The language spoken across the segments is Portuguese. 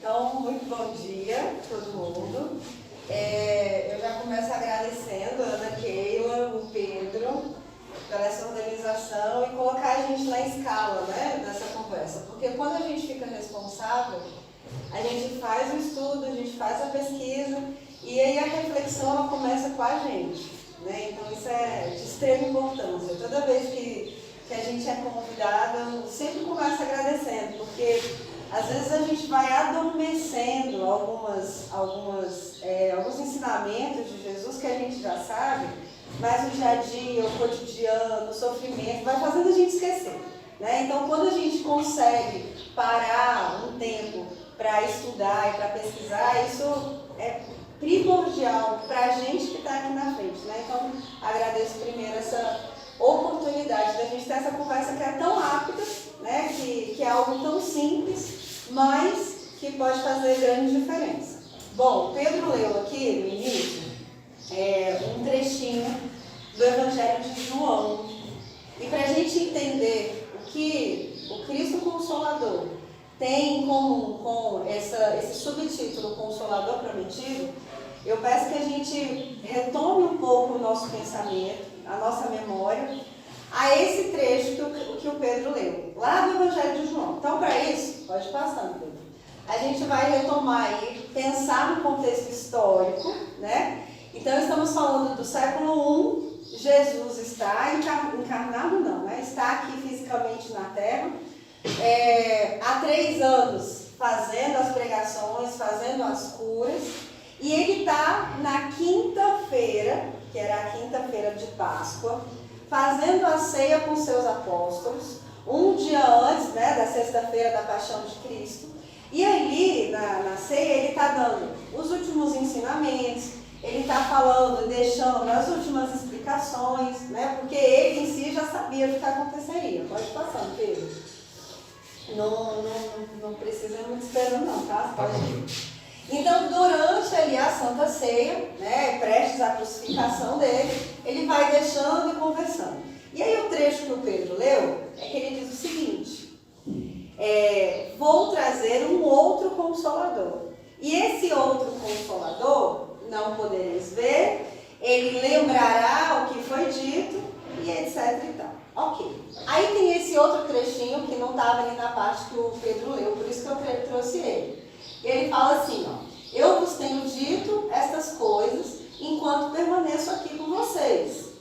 Então, muito bom dia a todo mundo. Eu já começo agradecendo a Ana Keila, o Pedro, pela essa organização e colocar a gente na escala, né, dessa conversa. Porque quando a gente fica responsável, a gente faz o estudo, a gente faz a pesquisa e aí a reflexão ela começa com a gente, né? Então isso é de extrema importância. Toda vez que a gente é convidada, eu sempre começo agradecendo, porque às vezes a gente vai adormecendo alguns ensinamentos de Jesus que a gente já sabe, mas o dia a dia, o cotidiano, o sofrimento, vai fazendo a gente esquecer, né? Então, quando a gente consegue parar um tempo para estudar e para pesquisar, isso é primordial para a gente que está aqui na frente, né? Então, agradeço primeiro essa oportunidade da gente ter essa conversa que é tão rápida, né? Que é algo tão simples, mas que pode fazer grande diferença. Bom, o Pedro leu aqui no início um trechinho do Evangelho de João. E para a gente entender o que o Cristo Consolador tem em comum com esse subtítulo Consolador Prometido, eu peço que a gente retome um pouco o nosso pensamento, a nossa memória, a esse trecho que o Pedro leu, lá do Evangelho de João. Então, para isso, pode passar, Pedro. A gente vai retomar aí, pensar no contexto histórico, né? Então, estamos falando do século I, Jesus está encarnado, não, né? Está aqui fisicamente na Terra, há 3 anos fazendo as pregações, fazendo as curas, e ele está na quinta-feira, que era a quinta-feira de Páscoa, fazendo a ceia com seus apóstolos, um dia antes, né, da sexta-feira da Paixão de Cristo. E ali, na ceia, ele está dando os últimos ensinamentos, ele está falando, deixando as últimas explicações, né, porque ele em si já sabia do que aconteceria. Pode passar, Pedro. Não precisa ir muito esperando não, tá? Pode ir. Então, durante ali a Santa Ceia, né, prestes à crucificação dele, ele vai deixando e conversando. E aí o trecho que o Pedro leu é que ele diz o seguinte: vou trazer um outro Consolador. E esse outro Consolador, não podereis ver, ele lembrará o que foi dito e etc e tal. Ok. Aí tem esse outro trechinho que não estava ali na parte que o Pedro leu, por isso que eu trouxe ele. Ele fala assim, ó: eu vos tenho dito estas coisas enquanto permaneço aqui com vocês.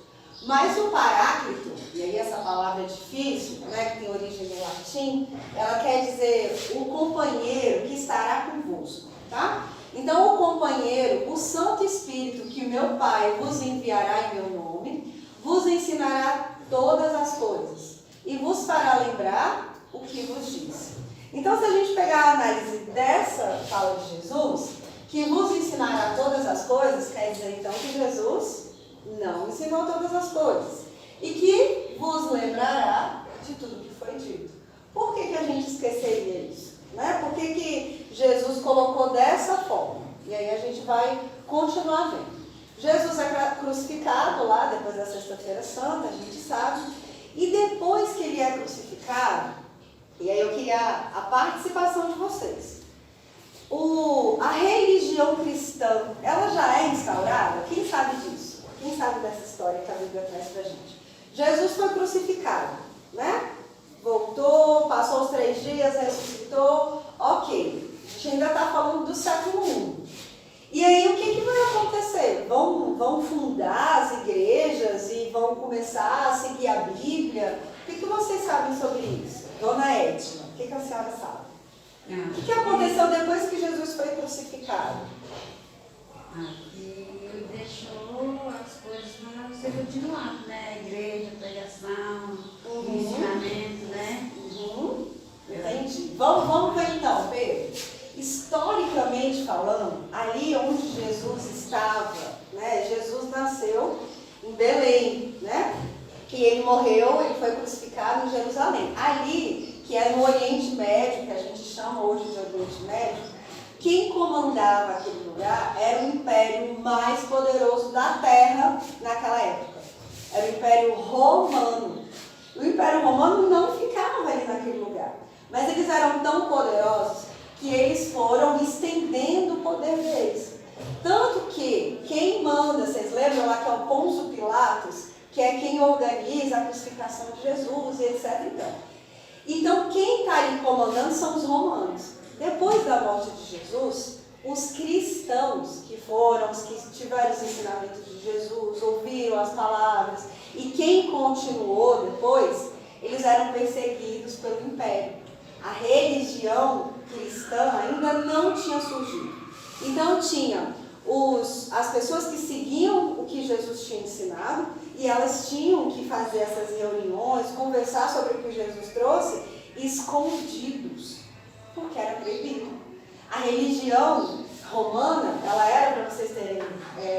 Mas o Paráclito, e aí essa palavra é difícil, né, que tem origem no latim, ela quer dizer o companheiro que estará convosco, tá? Então o companheiro, o Santo Espírito que o meu Pai vos enviará em meu nome, vos ensinará todas as coisas e vos fará lembrar o que vos disse. Então, se a gente pegar a análise dessa fala de Jesus, que vos ensinará todas as coisas, quer dizer então que Jesus não ensinou todas as coisas. E que vos lembrará de tudo que foi dito. Por que a gente esqueceria isso? Né? Por que Jesus colocou dessa forma? E aí a gente vai continuar vendo. Jesus é crucificado lá depois da Sexta-feira Santa, a gente sabe. E depois que ele é crucificado, e aí eu queria a participação de vocês. A religião cristã, ela já é instaurada? Quem sabe disso? Quem sabe dessa história que a Bíblia traz pra gente? Jesus foi crucificado, né? Voltou, passou os 3 dias, ressuscitou. Ok, a gente ainda está falando do século I. E aí o que vai acontecer? Vão fundar as igrejas e vão começar a seguir a Bíblia? O que vocês sabem sobre isso? Dona Edna, o que a senhora sabe? O que aconteceu depois que Jesus foi crucificado? Ele deixou as coisas para ser continuado, né? A igreja, a pregação, o ensinamento, né? Entendi. Vamos ver então, Pedro. Historicamente falando, ali onde Jesus estava, né? Jesus nasceu em Belém, né? E ele morreu, ele foi crucificado em Jerusalém. Ali, que é no Oriente Médio, que a gente chama hoje de Oriente Médio, quem comandava aquele lugar era o império mais poderoso da Terra naquela época. Era o Império Romano. O Império Romano não ficava ali naquele lugar, mas eles eram tão poderosos que eles foram poder deles. Tanto que quem manda, vocês lembram lá que é o Pôncio Pilatos, que é quem organiza a crucificação de Jesus e etc. Então quem está ali comandando são os romanos. Depois da morte de Jesus, os cristãos, que foram os que tiveram os ensinamentos de Jesus, ouviram as palavras, e quem continuou depois, eles eram perseguidos pelo império. A religião cristã ainda não tinha surgido. Então tinha as pessoas que seguiam o que Jesus tinha ensinado, e elas tinham que fazer essas reuniões, conversar sobre o que Jesus trouxe, escondidos, porque era proibido. A religião romana, ela era, para vocês terem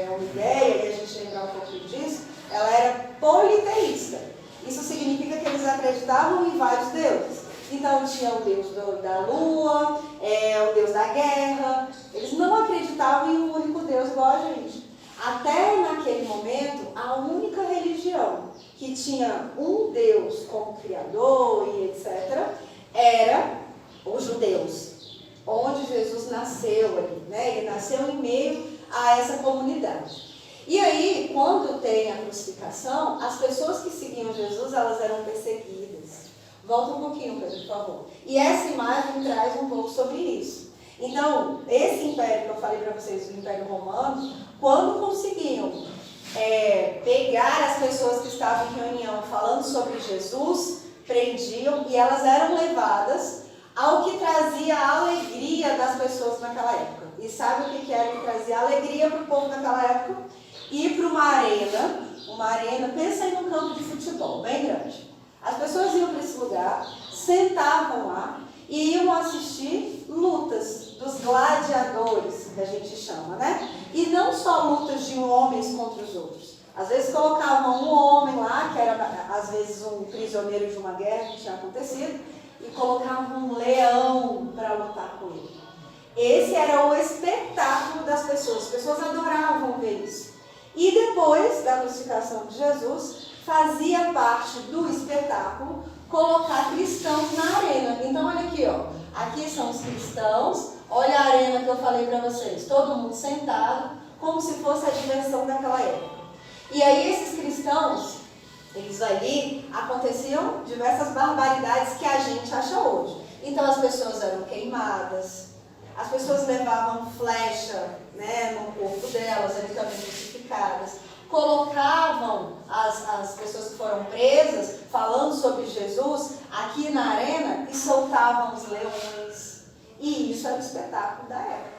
uma ideia, e a gente lembrar um pouquinho disso, ela era politeísta. Isso significa que eles acreditavam em vários deuses. Então tinha o deus da lua, o deus da guerra. Eles não acreditavam em um único Deus igual a gente. Até naquele momento, a única religião que tinha um Deus como criador e etc., era os judeus, onde Jesus nasceu ali, né? Ele nasceu em meio a essa comunidade. E aí, quando tem a crucificação, as pessoas que seguiam Jesus, elas eram perseguidas. Volta um pouquinho, Pedro, por favor. E essa imagem traz um pouco sobre isso. Então, esse império que eu falei para vocês, o Império Romano, quando conseguiam pegar as pessoas que estavam em reunião falando sobre Jesus, prendiam e elas eram levadas ao que trazia a alegria das pessoas naquela época. E sabe o que era que trazia alegria para o povo naquela época? Ir para uma arena, pensa em um campo de futebol bem grande. As pessoas iam para esse lugar, sentavam lá e iam assistir lutas dos gladiadores, que a gente chama, né? E não só lutas de homens contra os outros. Às vezes colocavam um homem lá, que era às vezes um prisioneiro de uma guerra que tinha acontecido, e colocavam um leão para lutar com ele. Esse era o espetáculo das pessoas. As pessoas adoravam ver isso. E depois da crucificação de Jesus, fazia parte do espetáculo colocar cristãos na arena. Então olha aqui, ó. Aqui são os cristãos. Olha a arena que eu falei para vocês. Todo mundo sentado, como se fosse a diversão daquela época. E aí esses cristãos, eles ali, aconteciam diversas barbaridades que a gente acha hoje. Então as pessoas eram queimadas, as pessoas levavam flecha, né, no corpo delas, eram também crucificadas. Colocavam as pessoas que foram presas, falando sobre Jesus, aqui na arena e soltavam os leões. E isso era o espetáculo da época.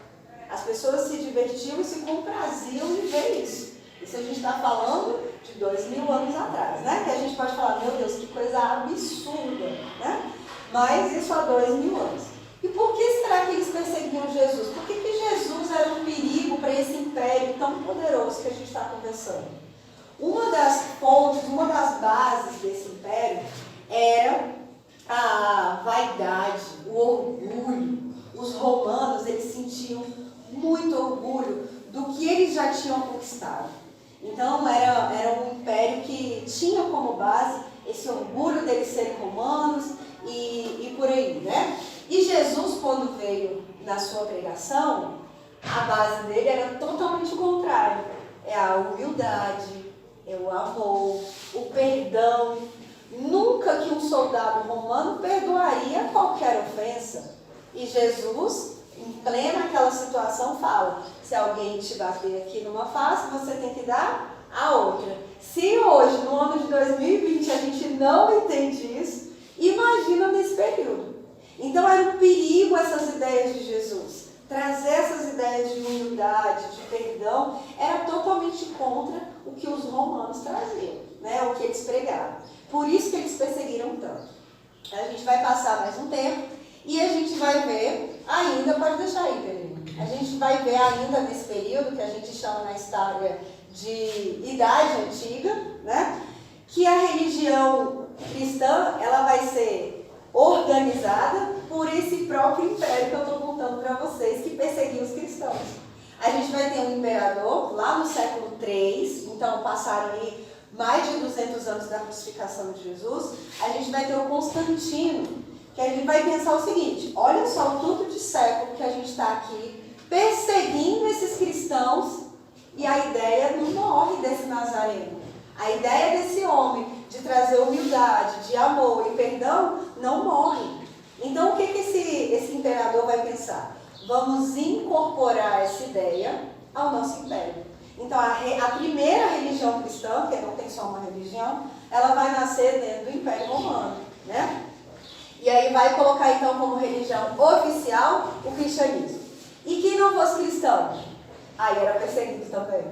As pessoas se divertiam e se compraziam de ver isso. Isso a gente está falando de 2000 anos atrás, né? Que a gente pode falar, meu Deus, que coisa absurda, né? Mas isso há 2000 anos. E por que será que eles perseguiam Jesus? Por que Jesus era um perigo para esse império tão poderoso que a gente está conversando? Uma das fontes, uma das bases desse império era a vaidade, o orgulho. Os romanos, eles sentiam muito orgulho do que eles já tinham conquistado. Então era um império que tinha como base esse orgulho deles serem romanos e por aí, né? E Jesus, quando veio na sua pregação, a base dele era totalmente o contrário. É a humildade, é o amor, o perdão. Nunca que um soldado romano perdoaria qualquer ofensa. E Jesus, em plena aquela situação, fala, se alguém te bater aqui numa face, você tem que dar a outra. Se hoje, no ano de 2020, a gente não entende isso, imagina nesse período. Então era um perigo essas ideias de Jesus. Trazer essas ideias de humildade, de perdão, era totalmente contra o que os romanos traziam, né? O que eles pregavam. Por isso que eles perseguiram tanto. A gente vai passar mais um tempo e a gente vai ver ainda, pode deixar aí, Pedrinho. A gente vai ver ainda nesse período que a gente chama na história de Idade Antiga, né? Que a religião cristã, ela vai ser organizada por esse próprio império que eu estou contando para vocês, que perseguia os cristãos. A gente vai ter um imperador lá no século III, então passaram aí mais de 200 anos da crucificação de Jesus. A gente vai ter o Constantino, que a gente vai pensar o seguinte, olha só o tanto de século que a gente está aqui perseguindo esses cristãos, e a ideia não morre desse Nazareno. A ideia desse homem de trazer humildade, de amor e perdão não morre. Então o que esse imperador vai pensar? Vamos incorporar essa ideia ao nosso império. Então a primeira religião cristã, que não tem só uma religião, ela vai nascer dentro do Império Romano, né? E aí vai colocar então como religião oficial o cristianismo. E quem não fosse cristão? Aí era perseguido também.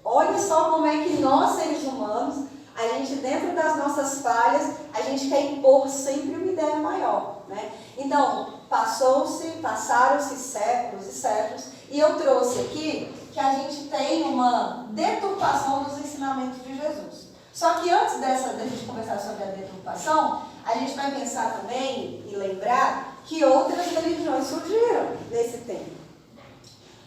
Olha só como é que nós, seres humanos, a gente, dentro das nossas falhas, a gente quer impor sempre uma ideia maior, né? Então, passaram-se séculos e séculos, e eu trouxe aqui que a gente tem uma deturpação dos ensinamentos de Jesus. Só que antes da gente conversar sobre a deturpação, a gente vai pensar também e lembrar que outras religiões surgiram nesse tempo.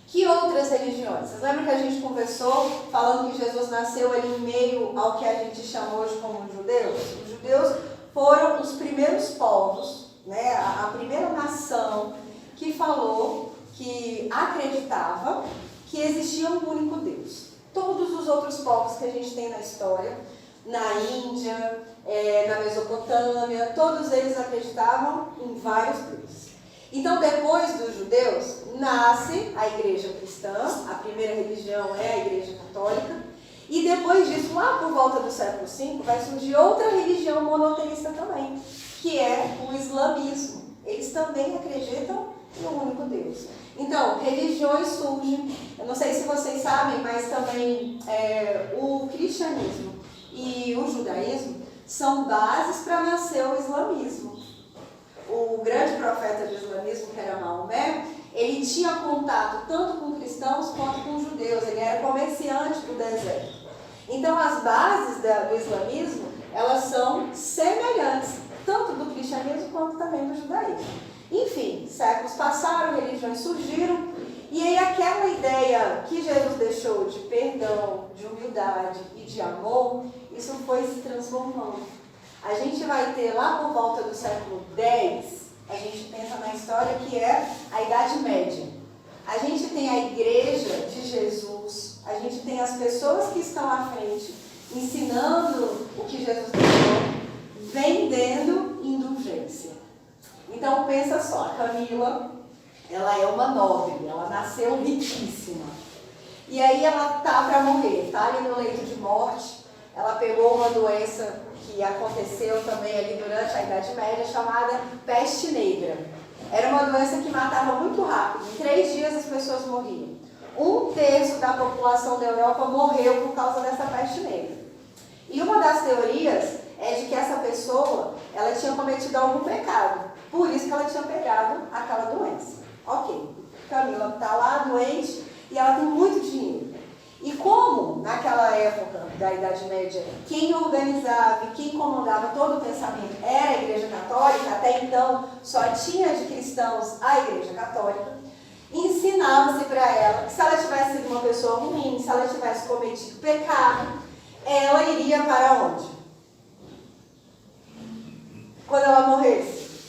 Que outras religiões? Vocês lembram que a gente conversou falando que Jesus nasceu ali em meio ao que a gente chama hoje como judeus? Os judeus foram os primeiros povos, né, a primeira nação que falou, que acreditava que existia um único Deus. Todos os outros povos que a gente tem na história, na Índia, na Mesopotâmia, todos eles acreditavam em vários deuses. Então, depois dos judeus, nasce a igreja cristã, a primeira religião é a igreja católica, e depois disso, lá por volta do século V, vai surgir outra religião monoteísta também, que é o islamismo. Eles também acreditam em um único Deus. Então, religiões surgem, eu não sei se vocês sabem, mas também o cristianismo e o judaísmo são bases para nascer o islamismo. O grande profeta do islamismo, que era Maomé, ele tinha contato tanto com cristãos quanto com judeus, ele era comerciante do deserto. Então, as bases do islamismo, elas são semelhantes, tanto do cristianismo quanto também do judaísmo. Enfim, séculos passaram, religiões surgiram, e aí aquela ideia que Jesus deixou de perdão, de humildade e de amor, isso foi se transformando. A gente vai ter lá por volta do século X, a gente pensa na história que é a Idade Média. A gente tem a igreja de Jesus, a gente tem as pessoas que estão à frente ensinando o que Jesus deixou, vendendo indulgência. Então pensa só, a Camila, ela é uma nobre, ela nasceu riquíssima. E aí ela tá para morrer, tá ali no leito de morte, ela pegou uma doença que aconteceu também ali durante a Idade Média, chamada peste negra. Era uma doença que matava muito rápido, em 3 dias as pessoas morriam. 1/3 da população da Europa morreu por causa dessa peste negra. E uma das teorias é de que essa pessoa, ela tinha cometido algum pecado, por isso que ela tinha pegado aquela doença. Ok, Camila está lá doente e ela tem muito dinheiro. E como naquela época da Idade Média, quem organizava e quem comandava todo o pensamento era a Igreja Católica, até então só tinha de cristãos a Igreja Católica, ensinava-se para ela que se ela tivesse sido uma pessoa ruim, se ela tivesse cometido pecado, ela iria para onde? Quando ela morresse?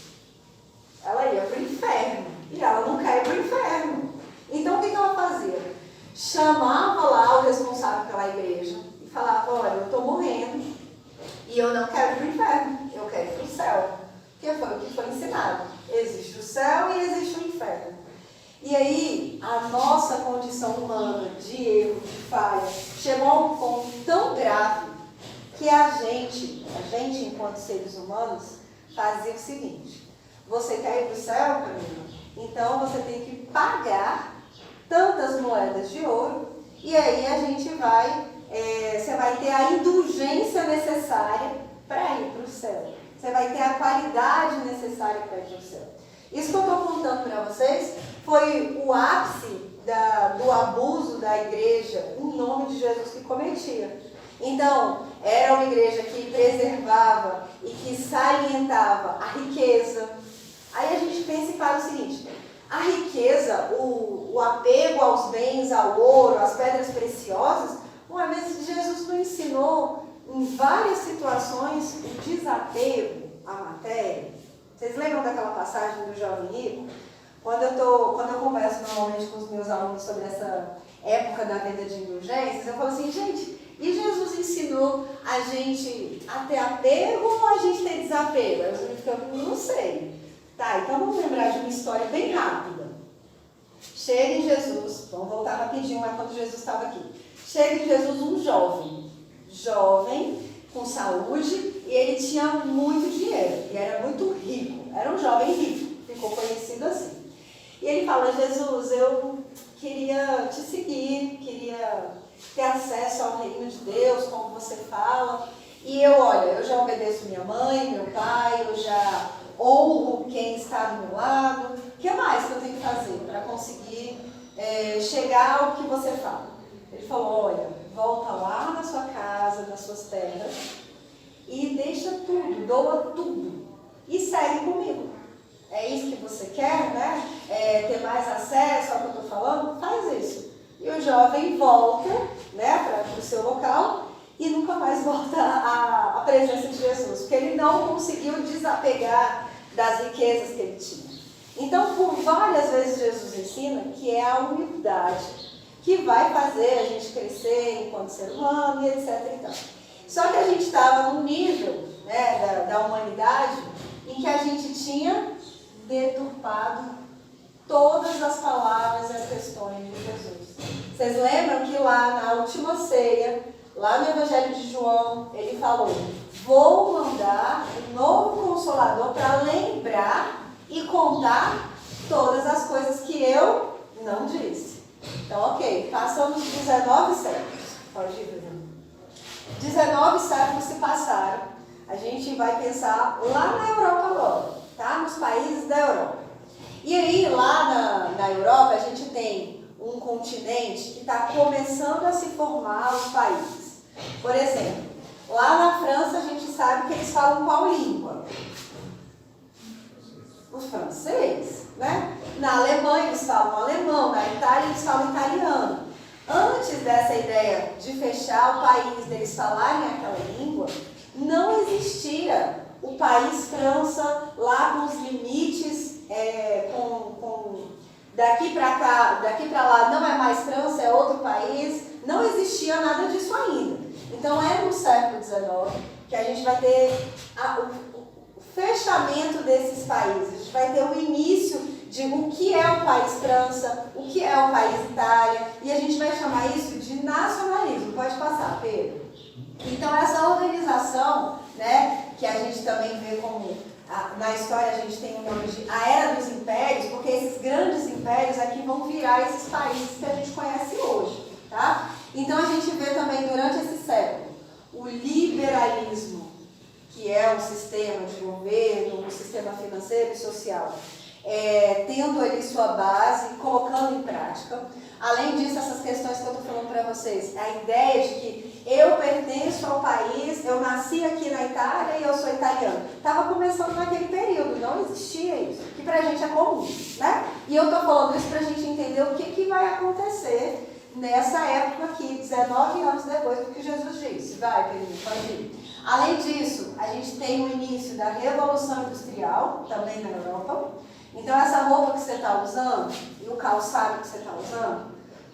Ela ia para o inferno. E ela não quer ir para o inferno. Então o que ela fazia? Chamava lá o responsável pela igreja e falava, olha, eu estou morrendo e eu não quero ir para o inferno, eu quero ir para o céu. Que foi o que foi ensinado. Existe o céu e existe o inferno. E aí, a nossa condição humana de erro, de falha, chegou a um ponto tão grave que a gente enquanto seres humanos, fazia o seguinte: você quer ir para o céu, Camila? Então você tem que pagar tantas moedas de ouro, e aí a gente você vai ter a indulgência necessária para ir para o céu. Você vai ter a qualidade necessária para ir para o céu. Isso que eu estou contando para vocês foi o ápice do abuso da igreja em nome de Jesus que cometia. Então, era uma igreja que preservava e que salientava a riqueza. Aí a gente pensa e fala o seguinte: a riqueza, o apego aos bens, ao ouro, às pedras preciosas, uma vez Jesus nos ensinou em várias situações o desapego à matéria. Vocês lembram daquela passagem do jovem rico? quando eu converso normalmente com os meus alunos sobre essa época da vida de indulgências, eu falo assim, gente, e Jesus ensinou a gente a ter apego ou a gente ter desapego? Eu fico, não sei. Tá, então vamos lembrar de uma história bem rápida. Chega em Jesus, vamos voltar rapidinho lá quando Jesus estava aqui. Chega em Jesus um jovem, com saúde, e ele tinha muito dinheiro, e era muito rico, era um jovem rico, ficou conhecido assim. E ele fala, Jesus, eu queria te seguir, queria ter acesso ao reino de Deus, como você fala, e eu já obedeço minha mãe, meu pai, eu já honro quem está do meu lado, o que mais que eu tenho que fazer para conseguir chegar ao que você fala? Ele falou, olha, volta lá na sua casa, nas suas terras, e deixa tudo, doa tudo, e segue comigo. É isso que você quer, né? Ter mais acesso ao que eu estou falando? Faz isso. E o jovem volta, né, para o seu local e nunca mais volta à presença de Jesus, porque ele não conseguiu desapegar das riquezas que ele tinha. Então, por várias vezes Jesus ensina que é a humildade que vai fazer a gente crescer enquanto ser humano e etc. Então. Só que a gente estava num nível, né, da humanidade em que a gente tinha deturpado todas as palavras e as questões de Jesus. Vocês lembram que lá na última ceia, lá no Evangelho de João, ele falou, vou mandar um novo Consolador para lembrar e contar todas as coisas que eu não disse. Então, ok, passamos 19 séculos. Pode ir, Bruno. 19 séculos se passaram. A gente vai pensar lá na Europa agora, tá? Nos países da Europa. E aí, lá na Europa, a gente tem um continente que está começando a se formar os países. Por exemplo, lá na França, a gente sabe que eles falam qual língua? O francês, né? Na Alemanha, eles falam alemão. Na Itália, eles falam italiano. Antes dessa ideia de fechar o país, deles falarem aquela língua, não existia o país França lá com os limites, daqui para cá, daqui para lá não é mais França, é outro país. Não existia nada disso ainda. Então é no século XIX que a gente vai ter o fechamento desses países. A gente vai ter o início de o que é o país França, o que é o país Itália, e a gente vai chamar isso de nacionalismo. Pode passar, Pedro. Então essa organização, né, que a gente também vê como na história a gente tem o nome de a Era dos Impérios, porque esses grandes impérios aqui vão virar esses países que a gente conhece hoje, tá? Então a gente vê também durante esse século o liberalismo, que é um sistema de governo, um sistema financeiro e social, tendo ali sua base, colocando em prática. Além disso, essas questões que eu estou falando para vocês, a ideia de que eu pertenço ao país, eu nasci aqui na Itália e eu sou italiano. Estava começando naquele período, não existia isso, que para a gente é comum, né? E eu estou falando isso para a gente entender o que vai acontecer nessa época aqui, 19 anos depois do que Jesus disse. Vai, Pedro, pode ir. Além disso, a gente tem o início da Revolução Industrial, também na Europa. Então, essa roupa que você está usando e o calçado que você está usando,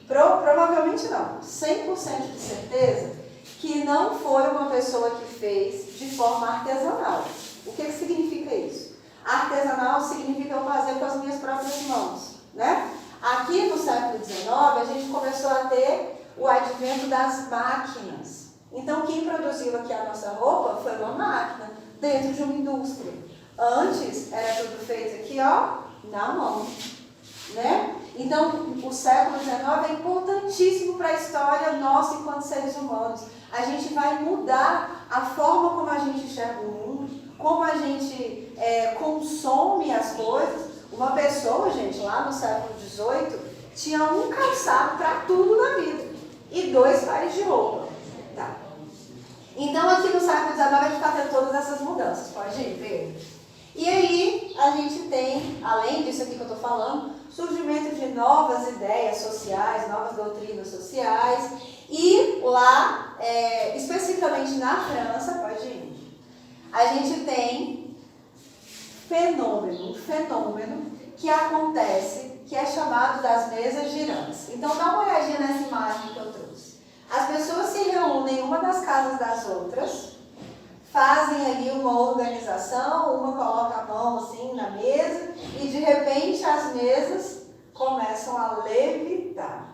provavelmente não, 100% de certeza que não foi uma pessoa que fez de forma artesanal. O que significa isso? Artesanal significa eu fazer com as minhas próprias mãos, né? Aqui no século XIX, a gente começou a ter o advento das máquinas. Então, quem produziu aqui a nossa roupa foi uma máquina, dentro de uma indústria. Antes, era tudo feito aqui, ó, na mão, né? Então, o século XIX é importantíssimo para a história nossa enquanto seres humanos. A gente vai mudar a forma como a gente enxerga o mundo, como a gente consome as coisas. Uma pessoa, gente, lá no século XVIII, tinha um calçado para tudo na vida e 2 pares de roupa. Tá. Então, aqui no século XIX, a gente está tendo todas essas mudanças. Pode ir, Pedro? E aí, a gente tem, além disso aqui que eu estou falando, surgimento de novas ideias sociais, novas doutrinas sociais. E lá, especificamente na França, pode ir, a gente tem um fenômeno que acontece, que é chamado das mesas girantes. Então dá uma olhadinha nessa imagem que eu trouxe. As pessoas se reúnem em uma das casas das outras, fazem ali uma organização, uma coloca a mão assim na mesa e de repente as mesas começam a levitar.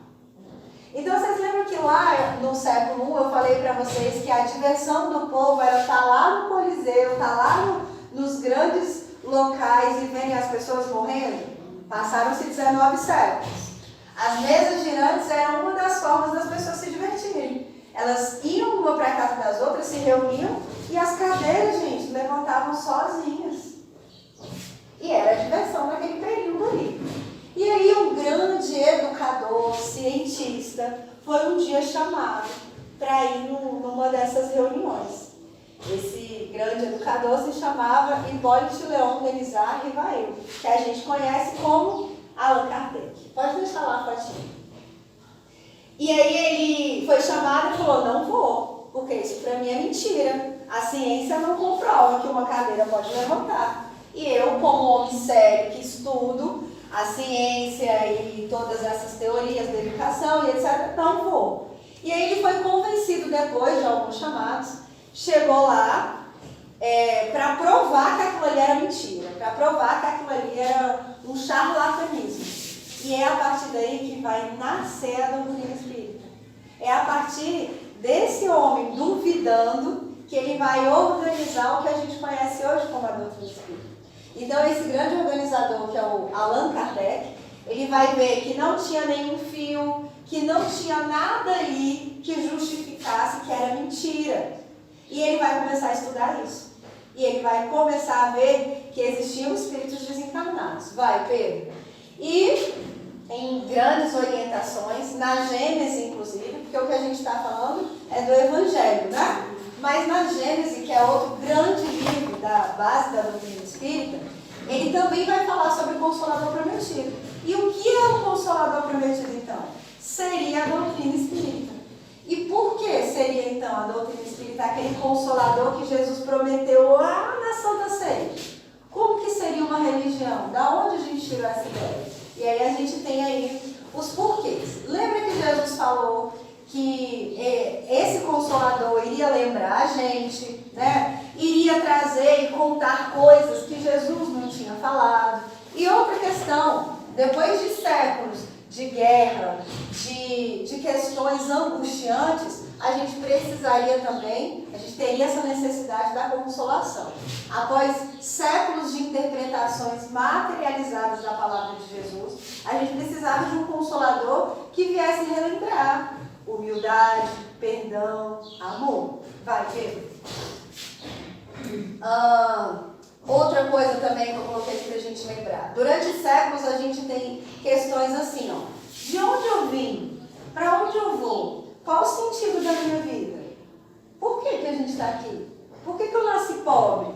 Então vocês lembram que lá no século I eu falei para vocês que a diversão do povo era estar lá no Coliseu, estar lá nos grandes locais e verem as pessoas morrendo? Passaram-se 19 séculos. As mesas girantes eram uma das formas das pessoas se divertirem. Elas iam uma para a casa das outras, se reuniam e as cadeiras, gente, levantavam sozinhas. E era a diversão naquele período ali. E aí um grande educador, cientista, foi um dia chamado para ir numa dessas reuniões. Esse grande educador se chamava Hipólito Léon Denis Rivail, que a gente conhece como Allan Kardec. Pode deixar lá a fotinha. E aí ele foi chamado e falou, não vou, porque isso para mim é mentira. A ciência não comprova que uma cadeira pode levantar. E eu, como homem sério que estudo a ciência e todas essas teorias da educação e etc., não vou. E aí ele foi convencido depois de alguns chamados, chegou lá para provar que aquilo ali era mentira, para provar que aquilo ali era um charlatanismo. E é a partir daí que vai nascer a doutrina espírita. É a partir desse homem duvidando que ele vai organizar o que a gente conhece hoje como a doutrina espírita. Então esse grande organizador, que é o Allan Kardec, ele vai ver que não tinha nenhum fio, que não tinha nada ali que justificasse que era mentira. E ele vai começar a estudar isso. E ele vai começar a ver que existiam espíritos desencarnados. Vai, Pedro. E em grandes orientações, na Gênese inclusive, porque o que a gente está falando é do Evangelho, né? Mas na Gênese, que é outro grande livro da base da doutrina espírita, ele também vai falar sobre o Consolador Prometido. E o que é o Consolador Prometido, então? Seria a doutrina espírita. E por que seria, então, a doutrina espírita aquele Consolador que Jesus prometeu lá na Santa Ceia? Como que seria uma religião? Da onde a gente tirou essa ideia? E aí a gente tem aí os porquês. Lembra que Jesus falou que esse Consolador iria lembrar a gente, né? Iria trazer e contar coisas que Jesus não tinha falado. E outra questão, depois de séculos de guerra, de questões angustiantes, a gente precisaria também, a gente teria essa necessidade da consolação. Após séculos de interpretações materializadas da palavra de Jesus, a gente precisava de um Consolador que viesse relembrar humildade, perdão, amor. Vai, Pedro. Outra coisa também que eu coloquei aqui pra gente lembrar. Durante séculos a gente tem questões assim, ó. De onde eu vim? Para onde eu vou? Qual o sentido da minha vida? Por que a gente está aqui? Por que eu nasci pobre?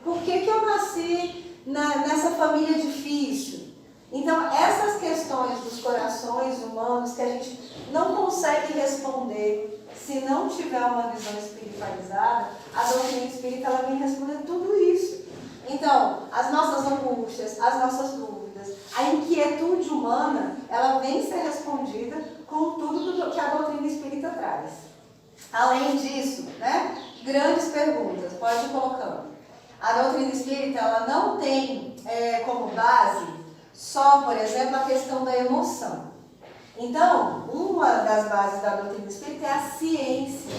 Por que eu nasci nessa família difícil? Então, essas questões dos corações humanos que a gente não consegue responder se não tiver uma visão espiritualizada, a doutrina espírita ela vem responder tudo isso. Então, as nossas angústias, as nossas dúvidas, a inquietude humana, ela vem ser respondida com tudo que a doutrina espírita traz. Além disso, né, grandes perguntas, pode ir colocando. A doutrina espírita ela não tem como base só, por exemplo, a questão da emoção. Então, uma das bases da doutrina espírita é a ciência.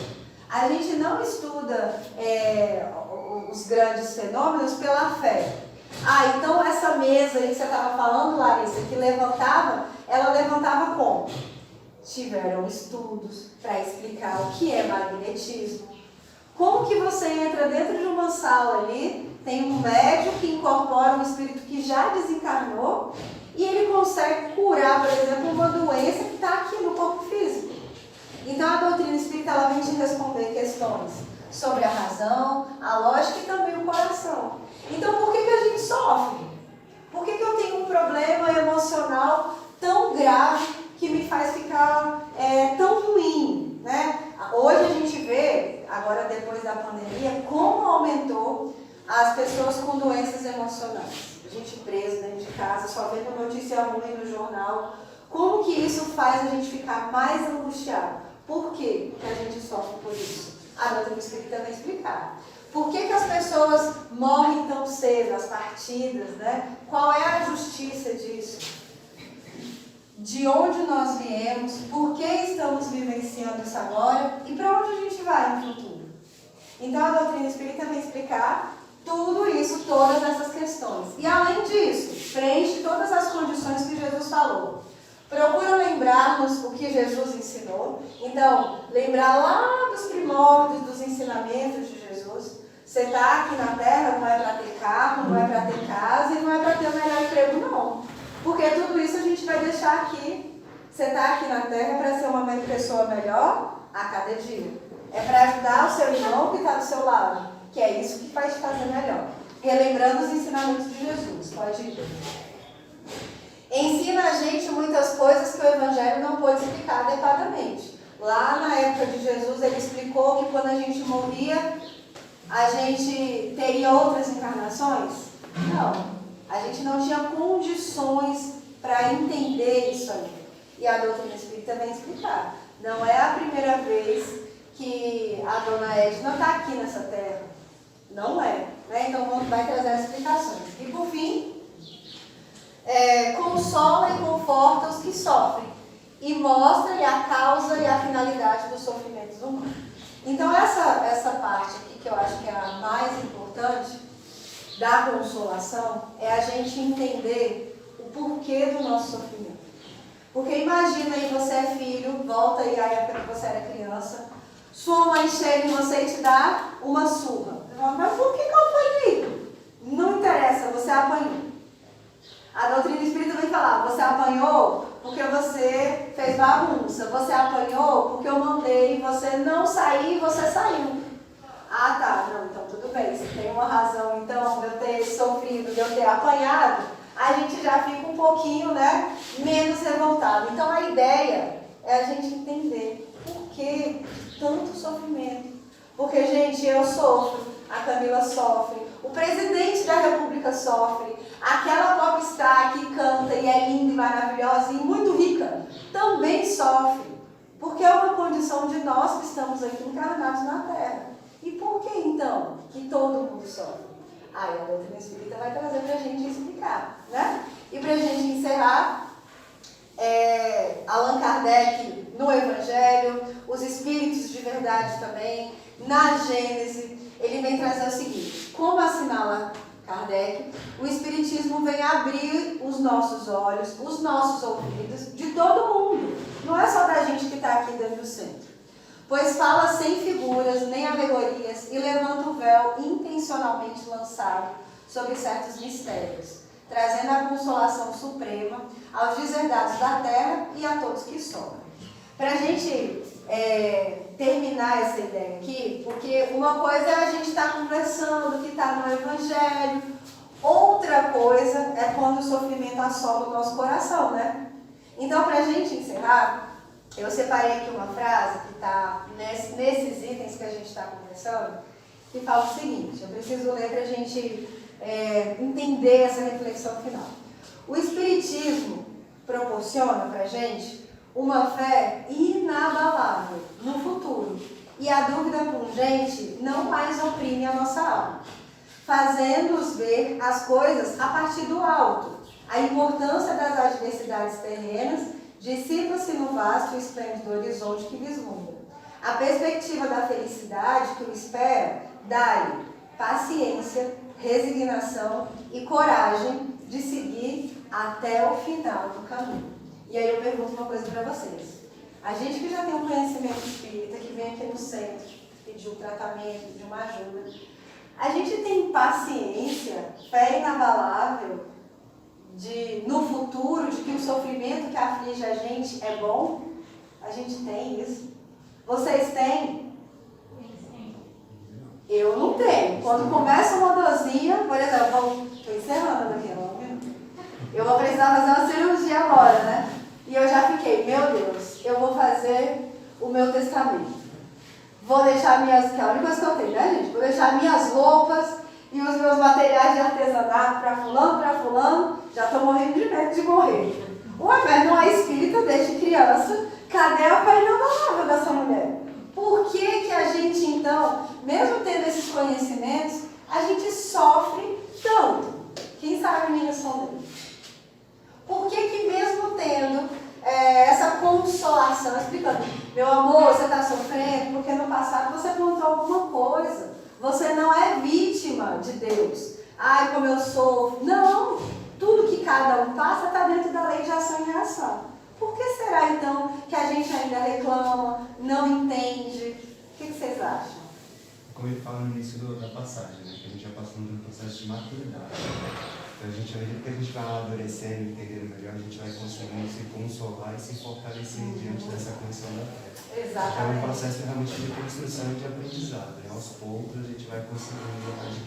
A gente não estuda os grandes fenômenos pela fé. Então essa mesa aí que você estava falando, Larissa, que levantava, ela levantava como? Tiveram estudos para explicar o que é magnetismo. Como que você entra dentro de uma sala ali, tem um médium que incorpora um espírito que já desencarnou e ele consegue curar, por exemplo, uma doença que está aqui no corpo físico. Então a doutrina espírita ela vem te responder questões sobre a razão, a lógica e também o coração. Então por que a gente sofre? Por que eu tenho um problema emocional tão grave que me faz ficar tão ruim, né? Hoje a gente vê, agora depois da pandemia, como aumentou as pessoas com doenças emocionais. a gente preso dentro de casa, só vendo notícia ruim no jornal. Como que isso faz a gente ficar mais angustiado? Por que a gente sofre por isso? A doutrina espírita vai explicar. Por que as pessoas morrem tão cedo, as partidas, né? Qual é a justiça disso? De onde nós viemos, por que estamos vivenciando isso agora e para onde a gente vai no futuro. Então a doutrina espírita vai explicar tudo isso, todas essas questões. E além disso, preenche todas as condições que Jesus falou. Procura lembrar-nos o que Jesus ensinou. Então, lembrar lá dos primórdios, dos ensinamentos de Jesus. Você está aqui na Terra, não é para ter carro, não é para ter casa e não é para ter o melhor emprego, não. Porque tudo isso a gente vai deixar aqui. Você está aqui na Terra para ser uma pessoa melhor a cada dia. É para ajudar o seu irmão que está do seu lado. Que é isso que vai te fazer melhor. Relembrando os ensinamentos de Jesus. Pode ir. Ensina a gente muitas coisas que o Evangelho não pôde explicar adequadamente. Lá na época de Jesus, ele explicou que quando a gente morria, a gente teria outras encarnações? Não. A gente não tinha condições para entender isso aí. E a doutrina espírita vem explicar. Não é a primeira vez que a dona Edna está aqui nessa terra. Não é. Né? Então, vai trazer as explicações. E, por fim, consola e conforta os que sofrem. E mostra-lhe a causa e a finalidade dos sofrimentos humanos. Então, essa parte aqui, que eu acho que é a mais importante da consolação, é a gente entender o porquê do nosso sofrimento. Porque imagina aí, você é filho, volta aí à época que você era criança, sua mãe chega em você e te dá uma surra. Você fala, mas por que eu apanhei? Não interessa, você apanhou. A doutrina espírita vai falar, você apanhou porque você fez bagunça, você apanhou porque eu mandei você não sair e você saiu. Ah, tá, não, então tudo bem, você tem uma razão, então, de eu ter sofrido, de eu ter apanhado, a gente já fica um pouquinho, né, menos revoltado. Então a ideia é a gente entender por que tanto sofrimento. Porque, gente, eu sofro, a Camila sofre, o presidente da República sofre, aquela popstar que canta e é linda e maravilhosa e muito rica também sofre. Porque é uma condição de nós que estamos aqui encarnados na Terra. E por que então que todo mundo sofre? Aí a doutrina espírita vai trazer para a gente explicar, né? E para a gente encerrar, Allan Kardec no Evangelho, os Espíritos de Verdade também, na Gênese, ele vem trazer o seguinte: como assinala Kardec, o Espiritismo vem abrir os nossos olhos, os nossos ouvidos, de todo mundo. Não é só da gente que está aqui dentro do centro. Pois fala sem figuras, nem alegorias, e levanta o véu intencionalmente lançado sobre certos mistérios, trazendo a consolação suprema aos deserdados da terra e a todos que sofrem. Para a gente terminar essa ideia aqui, porque uma coisa é a gente estar conversando, que está no Evangelho, outra coisa é quando o sofrimento assola o nosso coração, né? Então, para a gente encerrar, eu separei aqui uma frase que está nesses itens que a gente está conversando, que fala o seguinte, eu preciso ler para a gente entender essa reflexão final. O Espiritismo proporciona para a gente uma fé inabalável no futuro, e a dúvida pungente não mais oprime a nossa alma, fazendo-nos ver as coisas a partir do alto. A importância das adversidades terrenas dissipa-se no vasto e esplêndido horizonte que vislumbra. A perspectiva da felicidade que o espera dá-lhe paciência, resignação e coragem de seguir até o final do caminho. E aí eu pergunto uma coisa para vocês. A gente que já tem um conhecimento espírita, que vem aqui no centro, pedir um tratamento, pedir uma ajuda, a gente tem paciência, fé inabalável, no futuro, de que o sofrimento que aflige a gente é bom? A gente tem isso. Vocês têm? Eu não tenho. Quando começa uma dorzinha, por exemplo, estou encerrando aqui, eu vou precisar fazer uma cirurgia agora, né? E eu já fiquei, meu Deus, eu vou fazer o meu testamento. Vou deixar minhas, que é a única coisa que eu tenho, né, gente? Vou deixar minhas roupas, e os meus materiais de artesanato para fulano, já estou morrendo de medo de morrer. Ué, mas não é espírita desde criança, cadê a perna amável dessa mulher? Por que a gente, então, mesmo tendo esses conhecimentos, a gente sofre tanto? Quem sabe me responder? Por que mesmo tendo essa consolação, explicando, meu amor, você está sofrendo porque no passado você plantou alguma coisa. Você não é vítima de Deus. Ai, como eu sofro. Não, tudo que cada um passa está dentro da lei de ação e reação. Por que será então que a gente ainda reclama, não entende? O que vocês acham? Como ele fala no início da passagem, né? Que a gente já passou por um processo de maturidade. Então a gente, à medida que a gente vai amadurecendo, entendendo melhor, a gente vai conseguindo se consolar e se fortalecer diante dessa condição da fé. Exatamente. É um processo realmente de construção e de aprendizado. Né? Aos poucos a gente vai conseguindo adquirir